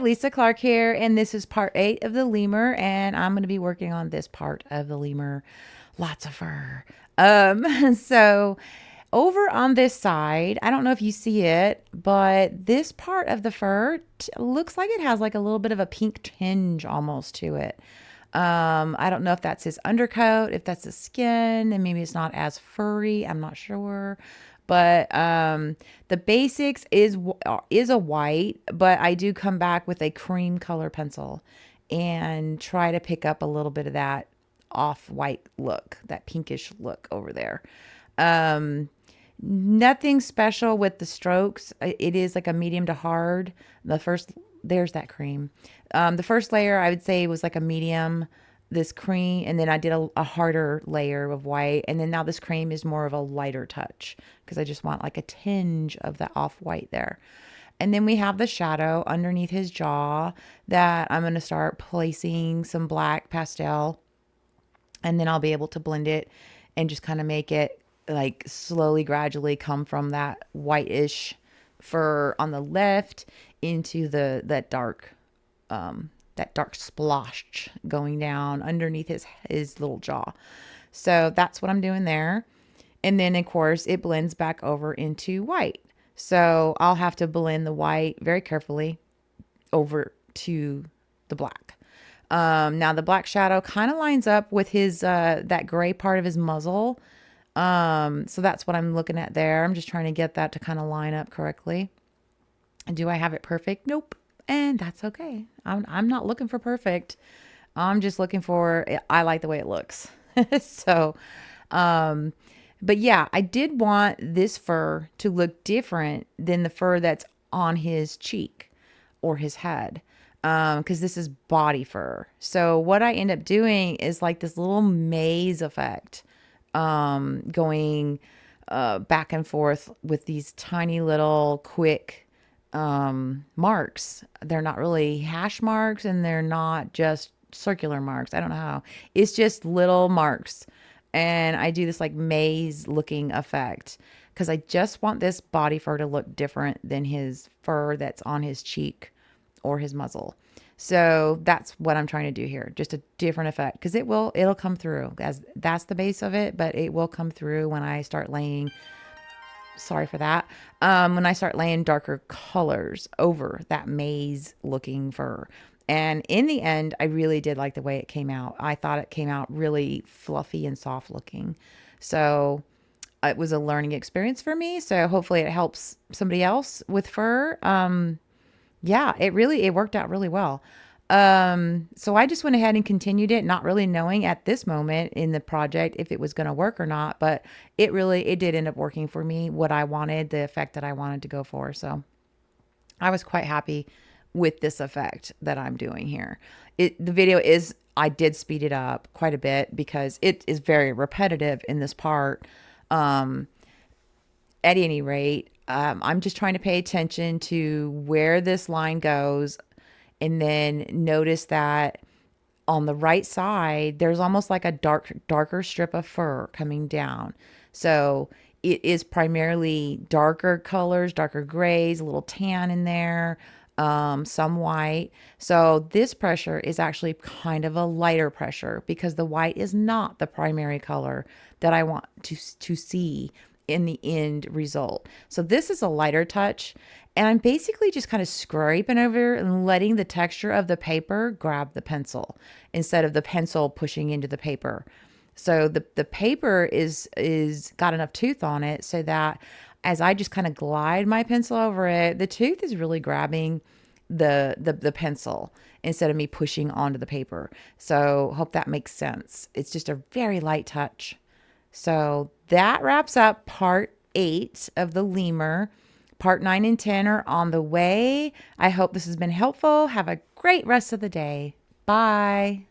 Lisa Clark here, and this is part 8 of the lemur, and I'm going to be working on this part of the lemur. Lots of fur. So over on this side, I don't know if you see it, but this part of the fur looks like it has like a little bit of a pink tinge almost to it. I don't know if that's his undercoat, if that's his skin, and maybe it's not as furry. I'm not sure. But the basics is a white, but I do come back with a cream color pencil and try to pick up a little bit of that off-white look, that pinkish look over there. Nothing special with the strokes. It is like a medium to hard. The first, there's that cream. The first layer I would say was like a medium, this cream, and then I did a harder layer of white, and then now this cream is more of a lighter touch because I just want like a tinge of that off-white there. And then we have the shadow underneath his jaw that I'm going to start placing some black pastel, and then I'll be able to blend it and just kind of make it like slowly, gradually come from that whitish fur on the left into that dark splotch going down underneath his little jaw. So that's what I'm doing there. And then of course it blends back over into white. So I'll have to blend the white very carefully over to the black. Now the black shadow kind of lines up with his that gray part of his muzzle. So that's what I'm looking at there. I'm just trying to get that to kind of line up correctly. Do I have it perfect? Nope. And that's okay. I'm not looking for perfect. I'm just looking for, I like the way it looks. So, but yeah, I did want this fur to look different than the fur that's on his cheek or his head. Because this is body fur. So what I end up doing is like this little maze effect, going back and forth with these tiny little quick marks. They're not really hash marks and they're not just circular marks. I don't know how. It's just little marks. And I do this like maze looking effect because I just want this body fur to look different than his fur that's on his cheek or his muzzle. So that's what I'm trying to do here. Just a different effect because it'll come through as that's the base of it, but it will come through when I start laying, sorry for that. When I start laying darker colors over that maze looking fur. And in the end, I really did like the way it came out. I thought it came out really fluffy and soft looking. So it was a learning experience for me. So hopefully it helps somebody else with fur. Yeah, it worked out really well. So I just went ahead and continued it, not really knowing at this moment in the project if it was going to work or not, but it did end up working for me, what I wanted, the effect that I wanted to go for. So I was quite happy with this effect that I'm doing here. I did speed it up quite a bit because it is very repetitive in this part. At any rate, I'm just trying to pay attention to where this line goes and then notice that on the right side, there's almost like a darker strip of fur coming down. So it is primarily darker colors, darker grays, a little tan in there, some white. So this pressure is actually kind of a lighter pressure because the white is not the primary color that I want to see in the end result. So this is a lighter touch, and I'm basically just kind of scraping over and letting the texture of the paper grab the pencil instead of the pencil pushing into the paper. So the paper is got enough tooth on it so that as I just kind of glide my pencil over it, the tooth is really grabbing the pencil instead of me pushing onto the paper. So hope that makes sense. It's just a very light touch. So that wraps up part 8 of the lemur. Part 9 and 10 are on the way. I hope this has been helpful. Have a great rest of the day. Bye.